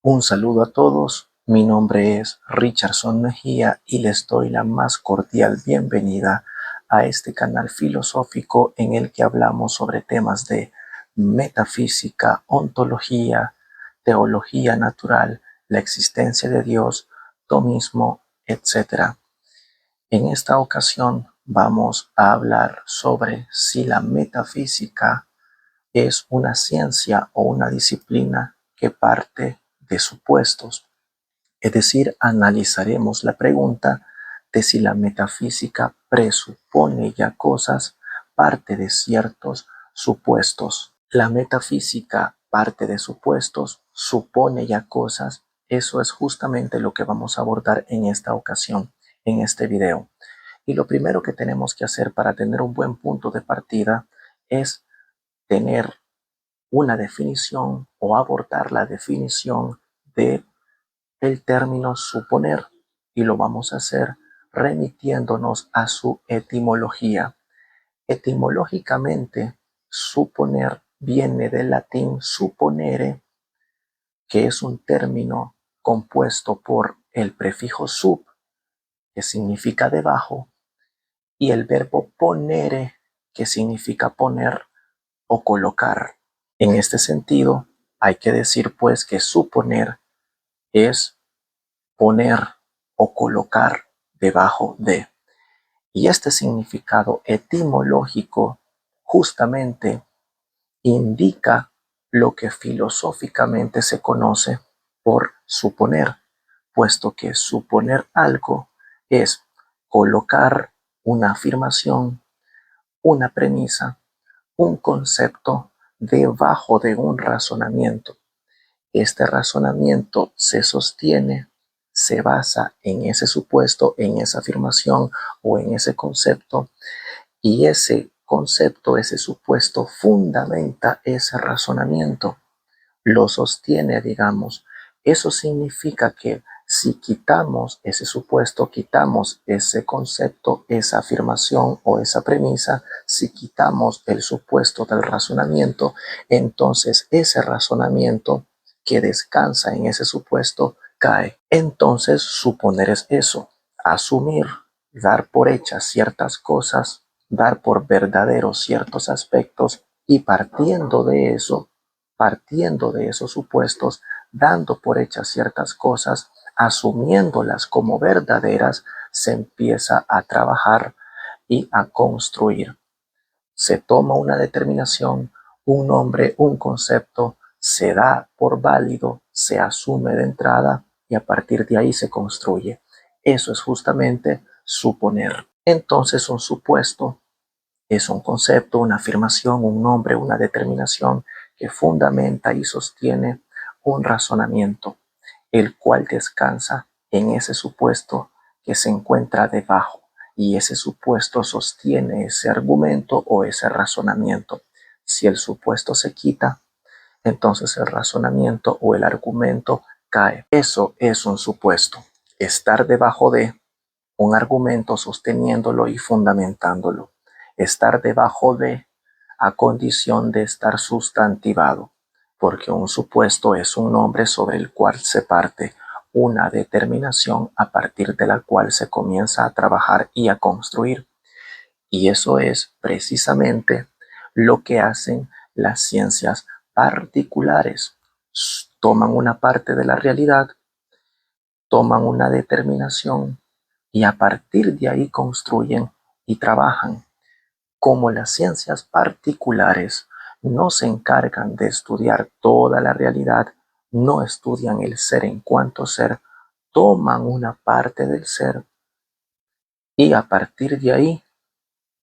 Un saludo a todos, mi nombre es Richardson Mejía y les doy la más cordial bienvenida a este canal filosófico en el que hablamos sobre temas de metafísica, ontología, teología natural, la existencia de Dios, tomismo, etc. En esta ocasión vamos a hablar sobre si la metafísica es una ciencia o una disciplina que parte de supuestos. Es decir, analizaremos la pregunta de si la metafísica presupone ya cosas, parte de ciertos supuestos. La metafísica parte de supuestos, supone ya cosas. Eso es justamente lo que vamos a abordar en esta ocasión, en este video. Y lo primero que tenemos que hacer para tener un buen punto de partida es tener una definición o abordar la definición de el término suponer, y lo vamos a hacer remitiéndonos a su etimología. Etimológicamente, suponer viene del latín supponere, que es un término compuesto por el prefijo sub, que significa debajo, y el verbo ponere, que significa poner o colocar. En este sentido, hay que decir pues que suponer es poner o colocar debajo de. Y este significado etimológico justamente indica lo que filosóficamente se conoce por suponer, puesto que suponer algo es colocar una afirmación, una premisa, un concepto debajo de un razonamiento. Este razonamiento se sostiene, se basa en ese supuesto, en esa afirmación o en ese concepto, y ese concepto, ese supuesto fundamenta ese razonamiento, lo sostiene, digamos. Eso significa que si quitamos ese supuesto, quitamos ese concepto, esa afirmación o esa premisa, si quitamos el supuesto del razonamiento, entonces ese razonamiento que descansa en ese supuesto cae. Entonces, suponer es eso, asumir, dar por hechas ciertas cosas, dar por verdaderos ciertos aspectos y partiendo de esos supuestos, dando por hechas ciertas cosas, asumiéndolas como verdaderas, se empieza a trabajar y a construir. Se toma una determinación, un nombre, un concepto, se da por válido, se asume de entrada y a partir de ahí se construye. Eso es justamente suponer. Entonces, un supuesto es un concepto, una afirmación, un nombre, una determinación que fundamenta y sostiene un razonamiento, el cual descansa en ese supuesto que se encuentra debajo, y ese supuesto sostiene ese argumento o ese razonamiento. Si el supuesto se quita, entonces el razonamiento o el argumento cae. Eso es un supuesto, estar debajo de un argumento sosteniéndolo y fundamentándolo. Estar debajo de, a condición de estar sustantivado, porque un supuesto es un nombre sobre el cual se parte una determinación a partir de la cual se comienza a trabajar y a construir. Y eso es precisamente lo que hacen las ciencias particulares. Toman una parte de la realidad, toman una determinación y a partir de ahí construyen y trabajan. Como las ciencias particulares no se encargan de estudiar toda la realidad, no estudian el ser en cuanto ser, toman una parte del ser y a partir de ahí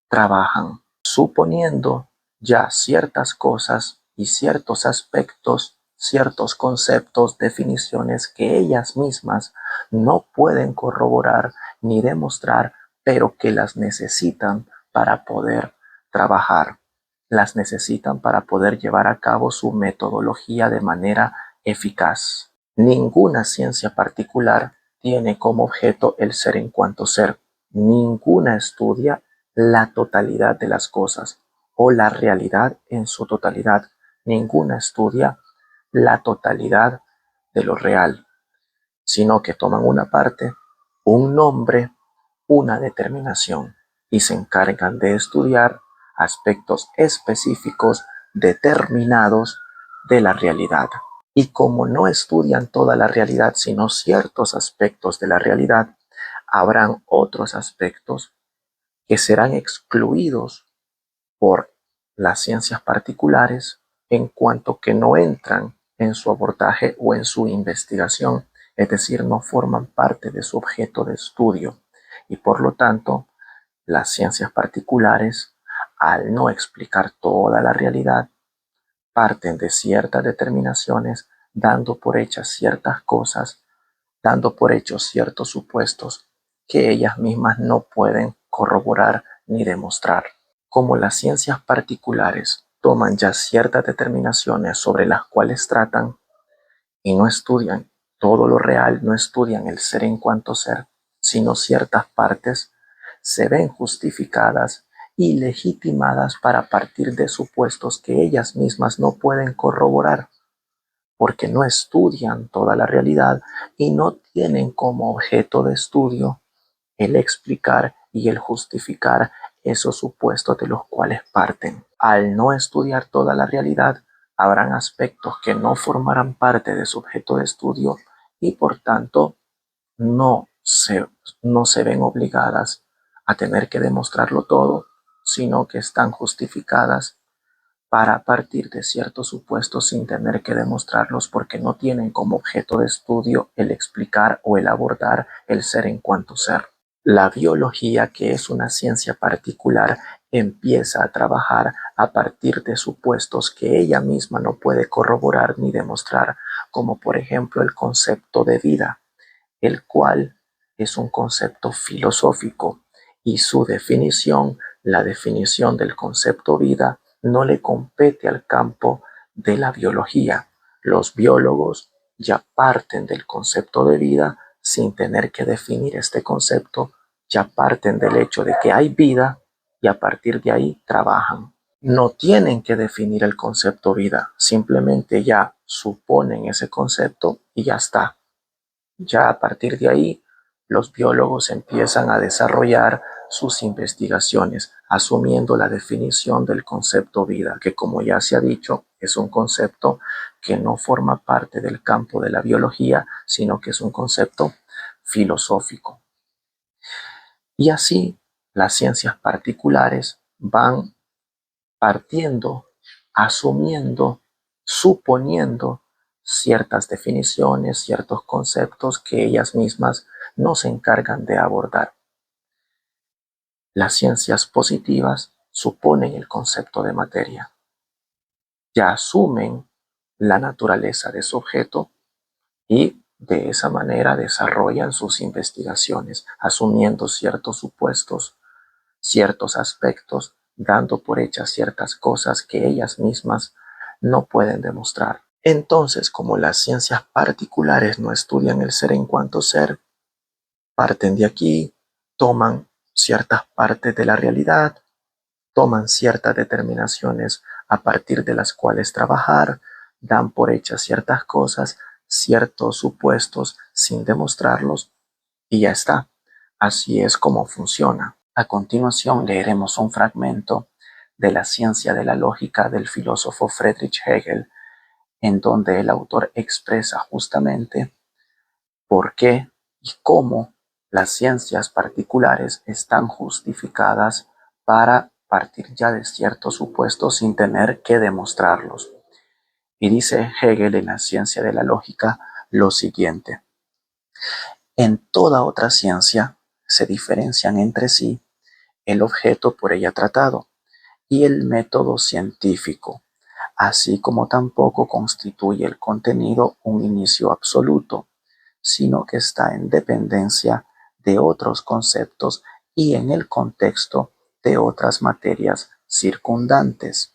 trabajan, suponiendo ya ciertas cosas y ciertos aspectos, ciertos conceptos, definiciones que ellas mismas no pueden corroborar ni demostrar, pero que las necesitan para poder trabajar, las necesitan para poder llevar a cabo su metodología de manera eficaz. Ninguna ciencia particular tiene como objeto el ser en cuanto ser. Ninguna estudia la totalidad de las cosas o la realidad en su totalidad. Ninguna estudia la totalidad de lo real, sino que toman una parte, un nombre, una determinación y se encargan de estudiar aspectos específicos determinados de la realidad. Y como no estudian toda la realidad, sino ciertos aspectos de la realidad, habrán otros aspectos que serán excluidos por las ciencias particulares en cuanto que no entran en su abordaje o en su investigación, es decir, no forman parte de su objeto de estudio y por lo tanto las ciencias particulares, al no explicar toda la realidad, parten de ciertas determinaciones, dando por hechas ciertas cosas, dando por hechos ciertos supuestos que ellas mismas no pueden corroborar ni demostrar. Como las ciencias particulares toman ya ciertas determinaciones sobre las cuales tratan y no estudian todo lo real, no estudian el ser en cuanto ser, sino ciertas partes, se ven justificadas y legitimadas para partir de supuestos que ellas mismas no pueden corroborar, porque no estudian toda la realidad y no tienen como objeto de estudio el explicar y el justificar esos supuestos de los cuales parten. Al no estudiar toda la realidad, habrán aspectos que no formarán parte de su objeto de estudio y por tanto no se, no se ven obligadas a tener que demostrarlo todo, sino que están justificadas para partir de ciertos supuestos sin tener que demostrarlos porque no tienen como objeto de estudio el explicar o el abordar el ser en cuanto ser. La biología, que es una ciencia particular, empieza a trabajar a partir de supuestos que ella misma no puede corroborar ni demostrar, como por ejemplo el concepto de vida, el cual es un concepto filosófico y su definición, la definición del concepto vida, no le compete al campo de la biología. Los biólogos ya parten del concepto de vida sin tener que definir este concepto, ya parten del hecho de que hay vida y a partir de ahí trabajan. No tienen que definir el concepto vida, simplemente ya suponen ese concepto y ya está. Ya a partir de ahí, los biólogos empiezan a desarrollar sus investigaciones, asumiendo la definición del concepto vida, que como ya se ha dicho, es un concepto que no forma parte del campo de la biología, sino que es un concepto filosófico. Y así, las ciencias particulares van partiendo, asumiendo, suponiendo ciertas definiciones, ciertos conceptos que ellas mismas no se encargan de abordar. Las ciencias positivas suponen el concepto de materia, ya asumen la naturaleza de su objeto y de esa manera desarrollan sus investigaciones, asumiendo ciertos supuestos, ciertos aspectos, dando por hechas ciertas cosas que ellas mismas no pueden demostrar. Entonces, como las ciencias particulares no estudian el ser en cuanto ser, parten de aquí, toman ciertas partes de la realidad, toman ciertas determinaciones a partir de las cuales trabajar, dan por hechas ciertas cosas, ciertos supuestos sin demostrarlos y ya está. Así es como funciona. A continuación leeremos un fragmento de La ciencia de la lógica del filósofo Friedrich Hegel, en donde el autor expresa justamente por qué y cómo las ciencias particulares están justificadas para partir ya de ciertos supuestos sin tener que demostrarlos. Y dice Hegel en La ciencia de la lógica lo siguiente: en toda otra ciencia se diferencian entre sí el objeto por ella tratado y el método científico, así como tampoco constituye el contenido un inicio absoluto, sino que está en dependencia de otros conceptos y en el contexto de otras materias circundantes.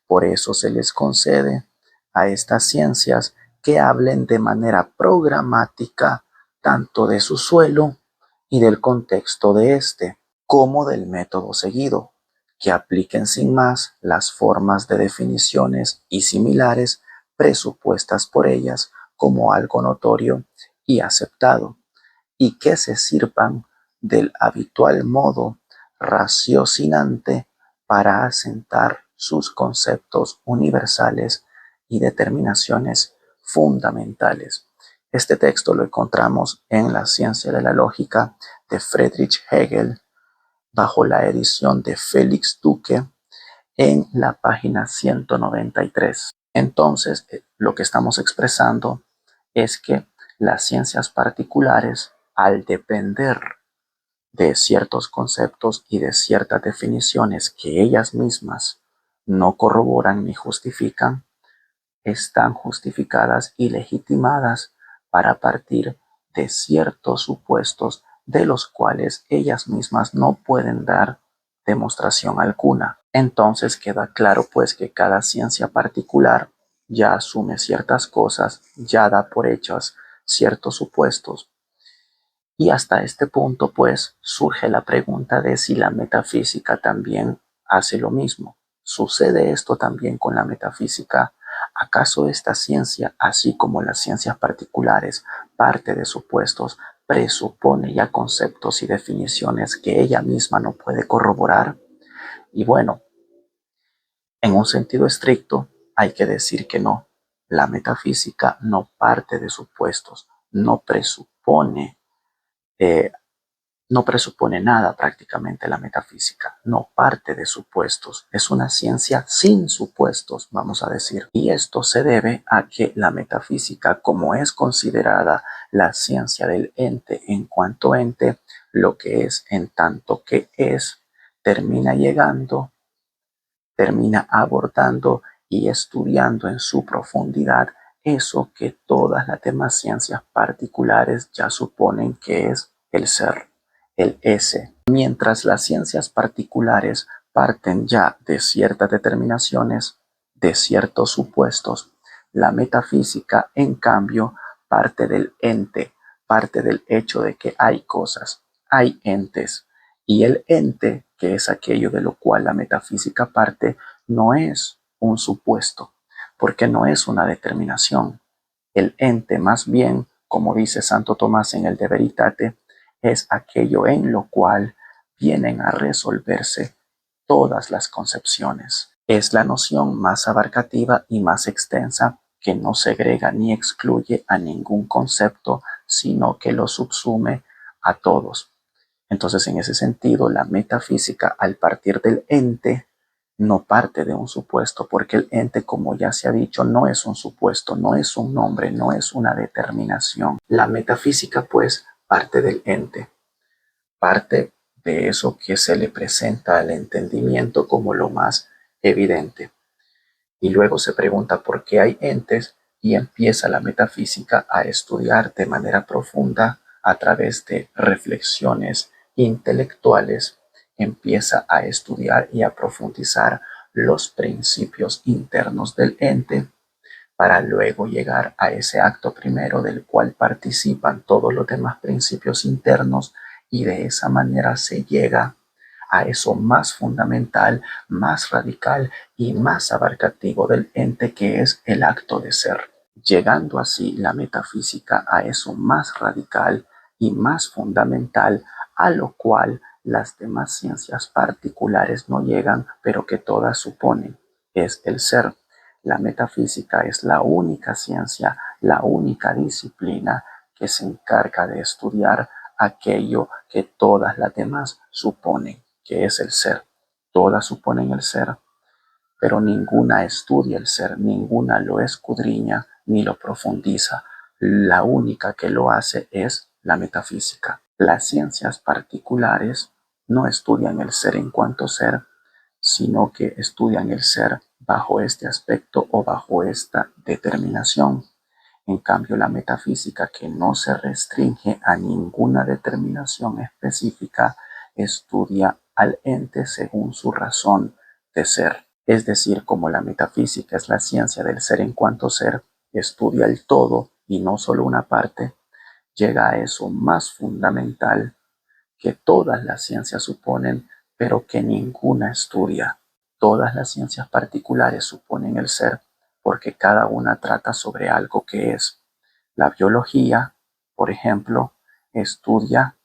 Por eso se les concede a estas ciencias que hablen de manera programática tanto de su suelo y del contexto de éste, como del método seguido, que apliquen sin más las formas de definiciones y similares presupuestas por ellas como algo notorio y aceptado, y que se sirvan del habitual modo raciocinante para asentar sus conceptos universales y determinaciones fundamentales. Este texto lo encontramos en La ciencia de la lógica de Friedrich Hegel, bajo la edición de Félix Duque, en la página 193. Entonces, lo que estamos expresando es que las ciencias particulares, al depender de ciertos conceptos y de ciertas definiciones que ellas mismas no corroboran ni justifican, están justificadas y legitimadas para partir de ciertos supuestos de los cuales ellas mismas no pueden dar demostración alguna. Entonces queda claro pues que cada ciencia particular ya asume ciertas cosas, ya da por hechas ciertos supuestos. Y hasta este punto pues surge la pregunta de si la metafísica también hace lo mismo. ¿Sucede esto también con la metafísica? ¿Acaso esta ciencia, así como las ciencias particulares, parte de supuestos, presupone ya conceptos y definiciones que ella misma no puede corroborar? Y bueno, en un sentido estricto, hay que decir que no. La metafísica no parte de supuestos, eh, no presupone nada prácticamente la metafísica, no parte de supuestos, es una ciencia sin supuestos, vamos a decir. Y esto se debe a que la metafísica, como es considerada la ciencia del ente en cuanto ente, lo que es en tanto que es, termina llegando, termina abordando y estudiando en su profundidad eso que todas las demás ciencias particulares ya suponen que es el ser, el ese. Mientras las ciencias particulares parten ya de ciertas determinaciones, de ciertos supuestos, la metafísica, en cambio, parte del ente, parte del hecho de que hay cosas, hay entes, y el ente, que es aquello de lo cual la metafísica parte, no es un supuesto, porque no es una determinación. El ente, más bien, como dice Santo Tomás en el De Veritate, es aquello en lo cual vienen a resolverse todas las concepciones. Es la noción más abarcativa y más extensa que no segrega ni excluye a ningún concepto, sino que lo subsume a todos. Entonces, en ese sentido, la metafísica, al partir del ente, no parte de un supuesto, porque el ente, como ya se ha dicho, no es un supuesto, no es un nombre, no es una determinación. La metafísica, pues, parte del ente, parte de eso que se le presenta al entendimiento como lo más evidente. Y luego se pregunta por qué hay entes y empieza la metafísica a estudiar de manera profunda a través de reflexiones intelectuales, empieza a estudiar y a profundizar los principios internos del ente para luego llegar a ese acto primero del cual participan todos los demás principios internos, y de esa manera se llega a eso más fundamental, más radical y más abarcativo del ente, que es el acto de ser. Llegando así la metafísica a eso más radical y más fundamental, a lo cual las demás ciencias particulares no llegan, pero que todas suponen, es el ser. La metafísica es la única ciencia, la única disciplina que se encarga de estudiar aquello que todas las demás suponen, que es el ser. Todas suponen el ser, pero ninguna estudia el ser, ninguna lo escudriña ni lo profundiza. La única que lo hace es la metafísica. Las ciencias particulares no estudian el ser en cuanto ser, sino que estudian el ser bajo este aspecto o bajo esta determinación. En cambio, la metafísica, que no se restringe a ninguna determinación específica, estudia al ente según su razón de ser. Es decir, como la metafísica es la ciencia del ser en cuanto ser, estudia el todo y no solo una parte, llega a eso más fundamental que todas las ciencias suponen, pero que ninguna estudia. Todas las ciencias particulares suponen el ser, porque cada una trata sobre algo que es. La biología, por ejemplo, estudia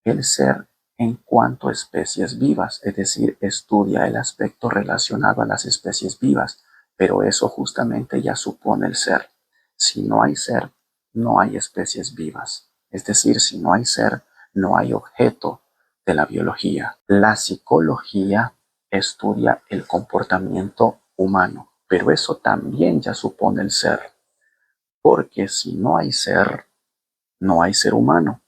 el ser en cuanto a especies vivas, es decir, estudia el aspecto relacionado a las especies vivas, pero eso justamente ya supone el ser. Si no hay ser, no hay especies vivas. Es decir, si no hay ser, no hay objeto de la biología. La psicología estudia el comportamiento humano, pero eso también ya supone el ser, porque si no hay ser, no hay ser humano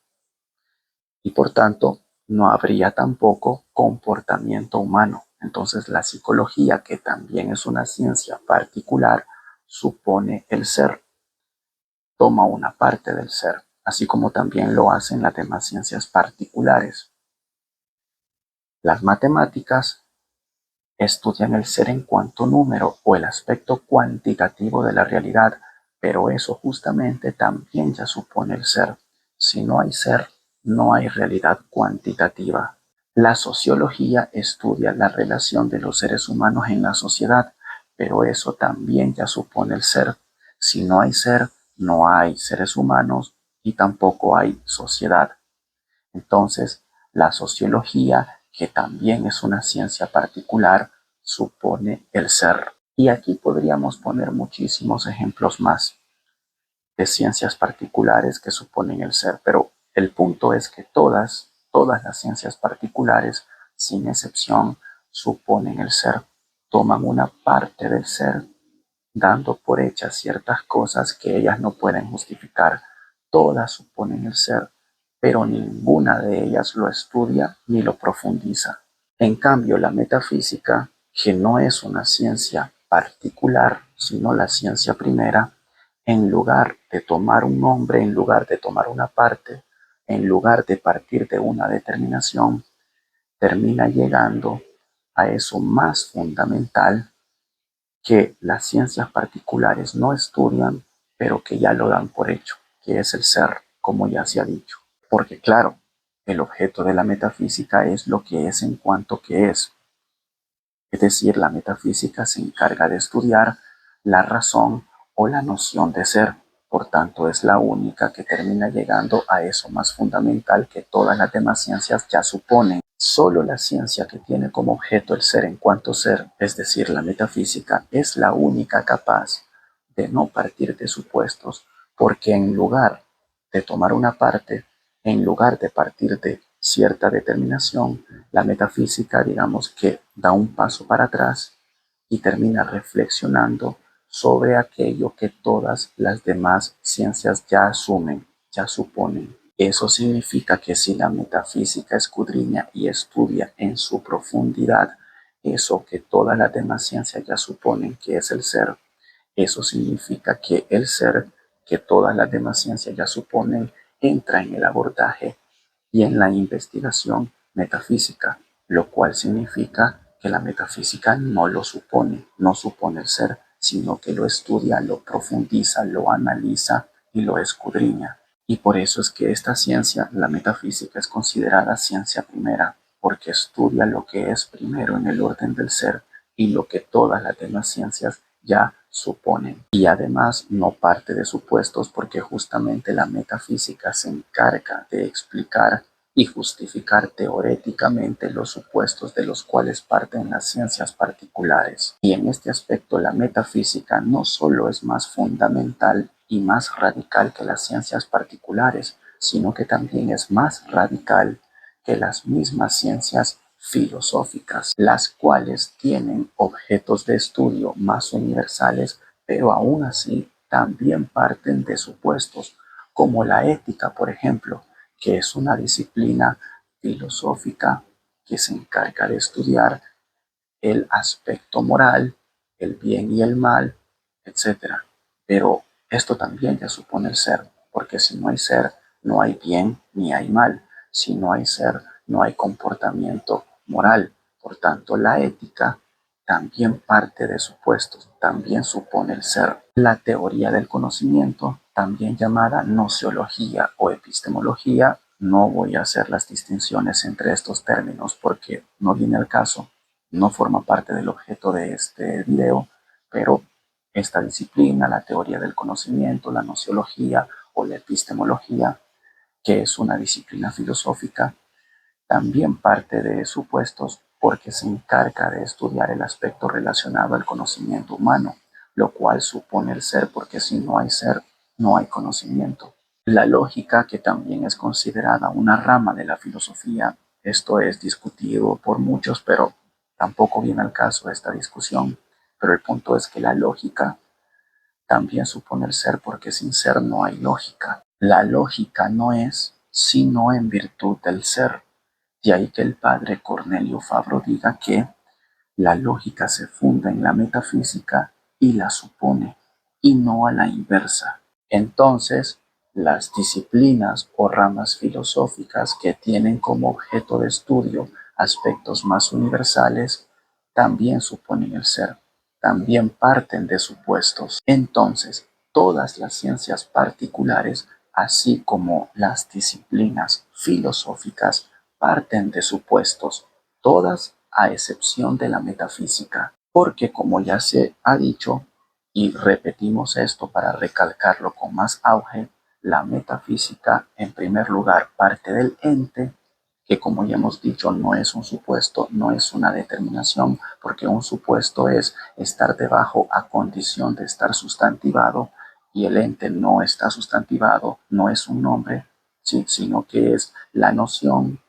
y por tanto no habría tampoco comportamiento humano. Entonces la psicología, que también es una ciencia particular, supone el ser, toma una parte del ser, así como también lo hacen las demás ciencias particulares. Las matemáticas estudian el ser en cuanto número o el aspecto cuantitativo de la realidad, pero eso justamente también ya supone el ser. Si no hay ser, no hay realidad cuantitativa. La sociología estudia la relación de los seres humanos en la sociedad, pero eso también ya supone el ser. Si no hay ser, no hay seres humanos y tampoco hay sociedad. Entonces, la sociología, que también es una ciencia particular, supone el ser. Y aquí podríamos poner muchísimos ejemplos más de ciencias particulares que suponen el ser, pero el punto es que todas las ciencias particulares, sin excepción, suponen el ser, toman una parte del ser, dando por hechas ciertas cosas que ellas no pueden justificar. Todas suponen el ser, pero ninguna de ellas lo estudia ni lo profundiza. En cambio, la metafísica, que no es una ciencia particular, sino la ciencia primera, en lugar de tomar un nombre, en lugar de tomar una parte, en lugar de partir de una determinación, termina llegando a eso más fundamental que las ciencias particulares no estudian, pero que ya lo dan por hecho, que es el ser, como ya se ha dicho. Porque claro, el objeto de la metafísica es lo que es en cuanto que es decir, la metafísica se encarga de estudiar la razón o la noción de ser. Por tanto, es la única que termina llegando a eso más fundamental que todas las demás ciencias ya suponen. Solo la ciencia que tiene como objeto el ser en cuanto ser, es decir, la metafísica, es la única capaz de no partir de supuestos, porque en lugar de tomar una parte, en lugar de partir de cierta determinación, la metafísica, digamos que da un paso para atrás y termina reflexionando sobre aquello que todas las demás ciencias ya asumen, ya suponen. Eso significa que si la metafísica escudriña y estudia en su profundidad eso que todas las demás ciencias ya suponen que es el ser, eso significa que el ser que todas las demás ciencias ya suponen entra en el abordaje y en la investigación metafísica, lo cual significa que la metafísica no lo supone, no supone el ser, sino que lo estudia, lo profundiza, lo analiza y lo escudriña. Y por eso es que esta ciencia, la metafísica, es considerada ciencia primera, porque estudia lo que es primero en el orden del ser y lo que todas las demás ciencias ya suponen. Y además no parte de supuestos porque justamente la metafísica se encarga de explicar y justificar teoréticamente los supuestos de los cuales parten las ciencias particulares. Y en este aspecto la metafísica no solo es más fundamental y más radical que las ciencias particulares, sino que también es más radical que las mismas ciencias filosóficas, las cuales tienen objetos de estudio más universales, pero aún así también parten de supuestos, como la ética, por ejemplo, que es una disciplina filosófica que se encarga de estudiar el aspecto moral, el bien y el mal, etcétera. Pero esto también ya supone el ser, porque si no hay ser, no hay bien ni hay mal. Si no hay ser, no hay comportamiento moral. Por tanto, la ética también parte de supuestos, también supone el ser. La teoría del conocimiento, también llamada nociología o epistemología, no voy a hacer las distinciones entre estos términos porque no viene al caso, no forma parte del objeto de este video, pero esta disciplina, la teoría del conocimiento, la nociología o la epistemología, que es una disciplina filosófica, también parte de supuestos porque se encarga de estudiar el aspecto relacionado al conocimiento humano, lo cual supone el ser, porque si no hay ser, no hay conocimiento. La lógica, que también es considerada una rama de la filosofía, esto es discutido por muchos, pero tampoco viene al caso esta discusión. Pero el punto es que la lógica también supone el ser, porque sin ser no hay lógica. La lógica no es sino en virtud del ser. De ahí que el padre Cornelio Fabro diga que la lógica se funda en la metafísica y la supone, y no a la inversa. Entonces, las disciplinas o ramas filosóficas que tienen como objeto de estudio aspectos más universales también suponen el ser, también parten de supuestos. Entonces, todas las ciencias particulares, así como las disciplinas filosóficas, parten de supuestos, todas a excepción de la metafísica, porque como ya se ha dicho, y repetimos esto para recalcarlo con más auge, la metafísica en primer lugar parte del ente, que como ya hemos dicho no es un supuesto, no es una determinación, porque un supuesto es estar debajo a condición de estar sustantivado, y el ente no está sustantivado, no es un nombre, ¿sí? Sino que es la noción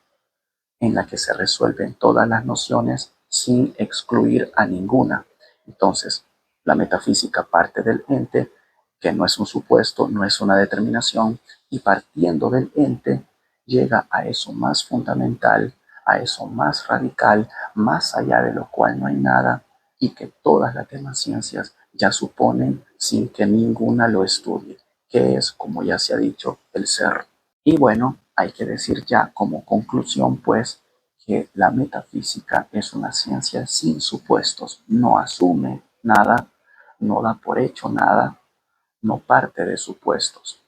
en la que se resuelven todas las nociones sin excluir a ninguna. Entonces, la metafísica parte del ente, que no es un supuesto, no es una determinación, y partiendo del ente llega a eso más fundamental, a eso más radical, más allá de lo cual no hay nada, y que todas las demás ciencias ya suponen sin que ninguna lo estudie, que es, como ya se ha dicho, el ser. Y bueno, hay que decir ya como conclusión, pues, que la metafísica es una ciencia sin supuestos, no asume nada, no da por hecho nada, no parte de supuestos.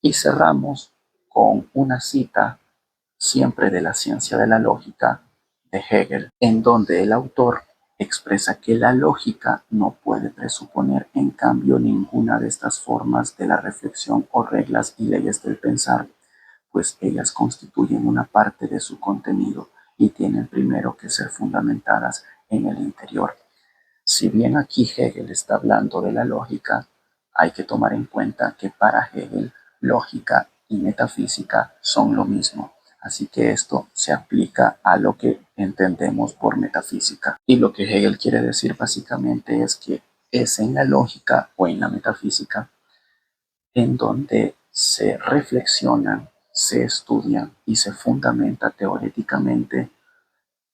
Y cerramos con una cita siempre de la ciencia de la lógica de Hegel, en donde el autor expresa que la lógica no puede presuponer en cambio ninguna de estas formas de la reflexión o reglas y leyes del pensar, pues ellas constituyen una parte de su contenido y tienen primero que ser fundamentadas en el interior. Si bien aquí Hegel está hablando de la lógica, hay que tomar en cuenta que para Hegel lógica y metafísica son lo mismo. Así que esto se aplica a lo que entendemos por metafísica. Y lo que Hegel quiere decir básicamente es que es en la lógica o en la metafísica en donde se reflexionan, se estudian y se fundamenta teóricamente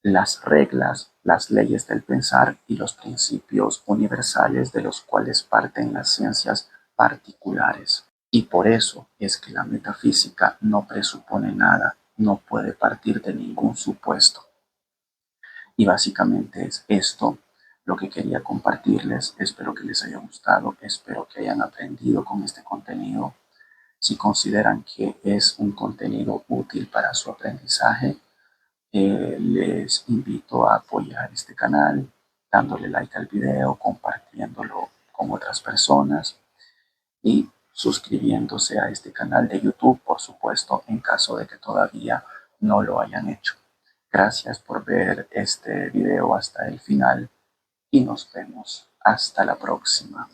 las reglas, las leyes del pensar y los principios universales de los cuales parten las ciencias particulares. Y por eso es que la metafísica no presupone nada, no puede partir de ningún supuesto. Y básicamente es esto lo que quería compartirles. Espero que les haya gustado, espero que hayan aprendido con este contenido. Si consideran que es un contenido útil para su aprendizaje, les invito a apoyar este canal, dándole like al video, compartiéndolo con otras personas y suscribiéndose a este canal de YouTube, por supuesto, en caso de que todavía no lo hayan hecho. Gracias por ver este video hasta el final y nos vemos hasta la próxima.